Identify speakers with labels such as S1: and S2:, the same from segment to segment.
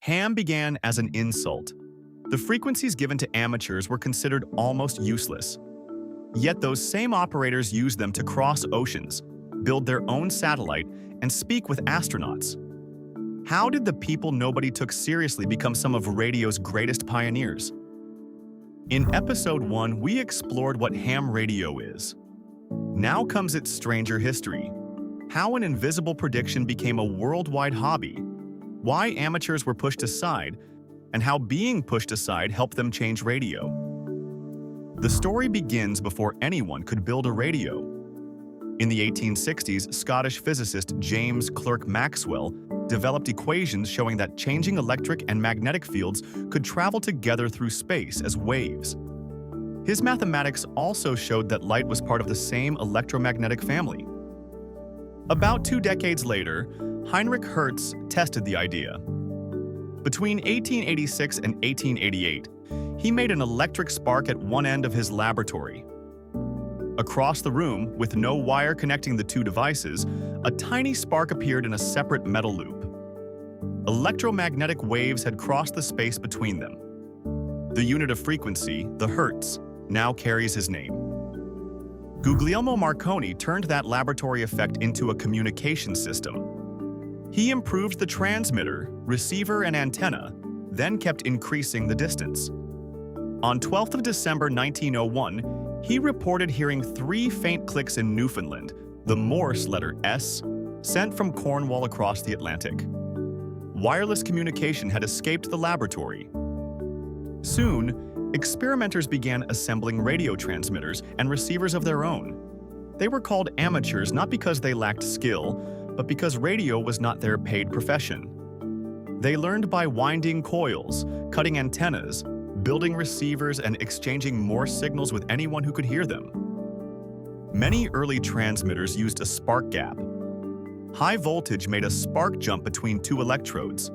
S1: Ham began as an insult. The frequencies given to amateurs were considered almost useless. Yet those same operators used them to cross oceans, build their own satellite, and speak with astronauts. How did the people nobody took seriously become some of radio's greatest pioneers? In Episode 1, we explored what ham radio is. Now comes its stranger history. How an invisible prediction became a worldwide hobby, why amateurs were pushed aside, and how being pushed aside helped them change radio. The story begins before anyone could build a radio. In the 1860s, Scottish physicist James Clerk Maxwell developed equations showing that changing electric and magnetic fields could travel together through space as waves. His mathematics also showed that light was part of the same electromagnetic family. About 2 decades later, Heinrich Hertz tested the idea. Between 1886 and 1888, he made an electric spark at one end of his laboratory. Across the room, with no wire connecting the two devices, a tiny spark appeared in a separate metal loop. Electromagnetic waves had crossed the space between them. The unit of frequency, the Hertz, now carries his name. Guglielmo Marconi turned that laboratory effect into a communication system. He improved the transmitter, receiver, and antenna, then kept increasing the distance. On 12th of December 1901, he reported hearing 3 faint clicks in Newfoundland, the Morse letter S, sent from Cornwall across the Atlantic. Wireless communication had escaped the laboratory. Soon, experimenters began assembling radio transmitters and receivers of their own. They were called amateurs not because they lacked skill, but because radio was not their paid profession. They learned by winding coils, cutting antennas, building receivers, and exchanging Morse signals with anyone who could hear them. Many early transmitters used a spark gap. High voltage made a spark jump between 2 electrodes.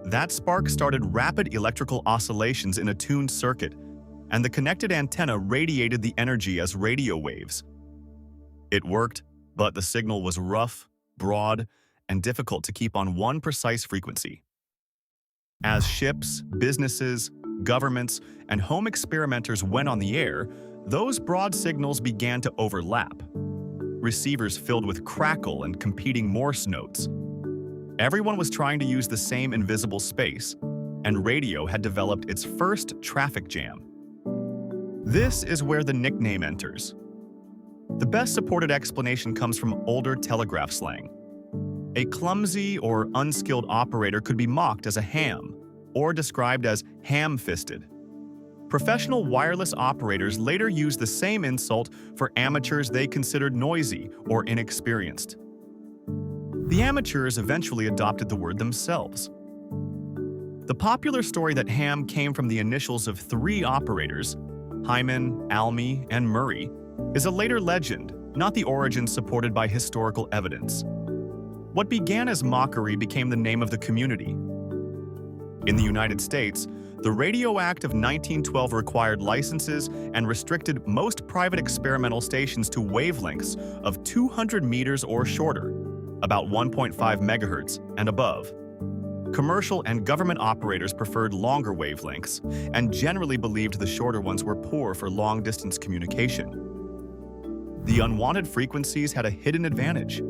S1: That spark started rapid electrical oscillations in a tuned circuit, and the connected antenna radiated the energy as radio waves. It worked, but the signal was rough, broad, and difficult to keep on one precise frequency. As ships, businesses, governments, and home experimenters went on the air, those broad signals began to overlap. Receivers filled with crackle and competing Morse notes. Everyone was trying to use the same invisible space, and radio had developed its first traffic jam. This is where the nickname enters. The best supported explanation comes from older telegraph slang. A clumsy or unskilled operator could be mocked as a ham, or described as ham-fisted. Professional wireless operators later used the same insult for amateurs they considered noisy or inexperienced. The amateurs eventually adopted the word themselves. The popular story that ham came from the initials of 3 operators, Hyman, Almy, and Murray, is a later legend, not the origin supported by historical evidence. What began as mockery became the name of the community. In the United States, the Radio Act of 1912 required licenses and restricted most private experimental stations to wavelengths of 200 meters or shorter, about 1.5 megahertz and above. Commercial and government operators preferred longer wavelengths and generally believed the shorter ones were poor for long-distance communication. The unwanted frequencies had a hidden advantage.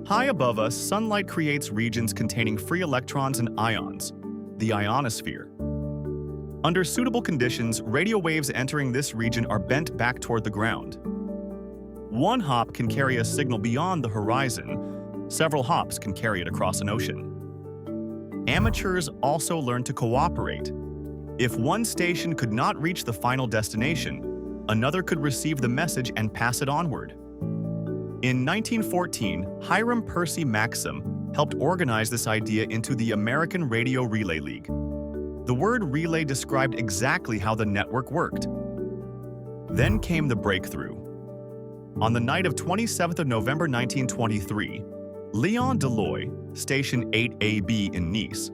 S1: High above us, sunlight creates regions containing free electrons and ions, the ionosphere. Under suitable conditions, radio waves entering this region are bent back toward the ground. One hop can carry a signal beyond the horizon. Several hops can carry it across an ocean. Amateurs also learn to cooperate. If one station could not reach the final destination, another could receive the message and pass it onward. In 1914, Hiram Percy Maxim helped organize this idea into the American Radio Relay League. The word relay described exactly how the network worked. Then came the breakthrough. On the night of 27th of November 1923, Leon Deloy, Station 8AB in Nice,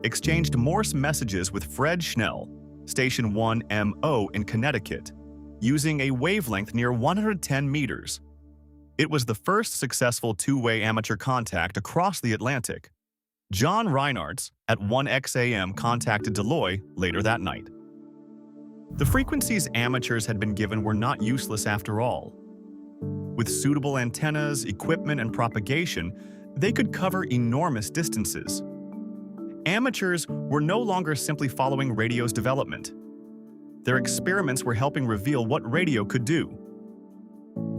S1: exchanged Morse messages with Fred Schnell, Station 1MO in Connecticut, using a wavelength near 110 meters. It was the first successful two-way amateur contact across the Atlantic. John Reinhardt's at 1x a.m. contacted Deloy later that night. The frequencies amateurs had been given were not useless after all. With suitable antennas, equipment, and propagation, they could cover enormous distances. Amateurs were no longer simply following radio's development. Their experiments were helping reveal what radio could do.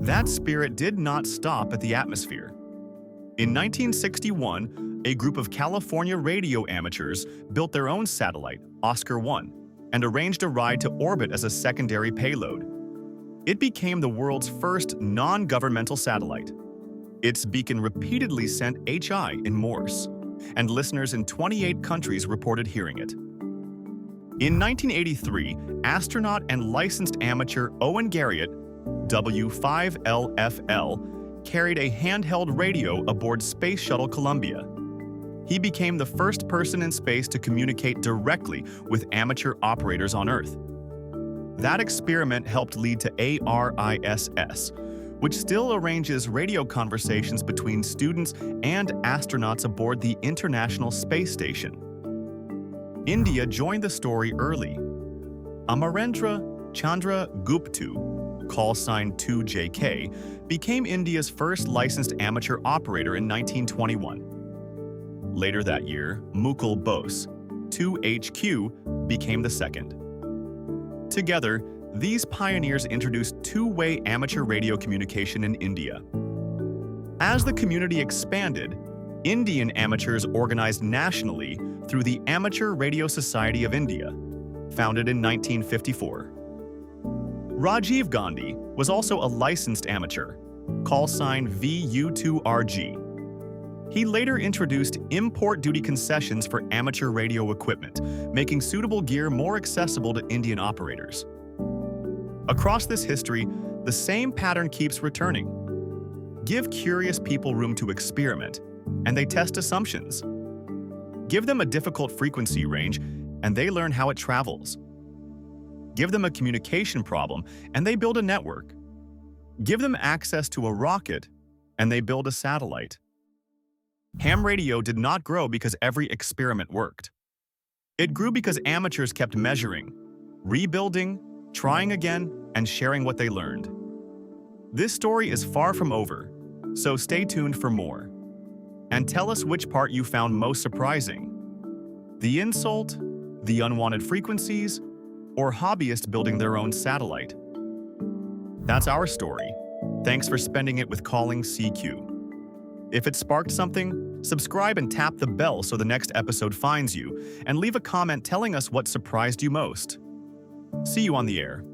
S1: That spirit did not stop at the atmosphere. In 1961, a group of California radio amateurs built their own satellite, Oscar 1, and arranged a ride to orbit as a secondary payload. It became the world's first non-governmental satellite. Its beacon repeatedly sent HI in Morse, and listeners in 28 countries reported hearing it. In 1983, astronaut and licensed amateur Owen Garriott, W5LFL, carried a handheld radio aboard Space Shuttle Columbia. He became the first person in space to communicate directly with amateur operators on Earth. That experiment helped lead to ARISS, which still arranges radio conversations between students and astronauts aboard the International Space Station. India joined the story early. Amarendra Chandra Gooptu, callsign 2JK, became India's first licensed amateur operator in 1921. Later that year, Mukul Bose, 2HQ, became the second. Together, these pioneers introduced two-way amateur radio communication in India. As the community expanded, Indian amateurs organized nationally through the Amateur Radio Society of India, founded in 1954. Rajiv Gandhi was also a licensed amateur, callsign VU2RG. He later introduced import duty concessions for amateur radio equipment, making suitable gear more accessible to Indian operators. Across this history, the same pattern keeps returning. Give curious people room to experiment, and they test assumptions. Give them a difficult frequency range, and they learn how it travels. Give them a communication problem, and they build a network. Give them access to a rocket, and they build a satellite. Ham radio did not grow because every experiment worked. It grew because amateurs kept measuring, rebuilding, trying again, and sharing what they learned. This story is far from over, so stay tuned for more. And tell us which part you found most surprising: the insult, the unwanted frequencies, or hobbyists building their own satellite. That's our story. Thanks for spending it with Calling CQ. If it sparked something, subscribe and tap the bell so the next episode finds you, and leave a comment telling us what surprised you most. See you on the air.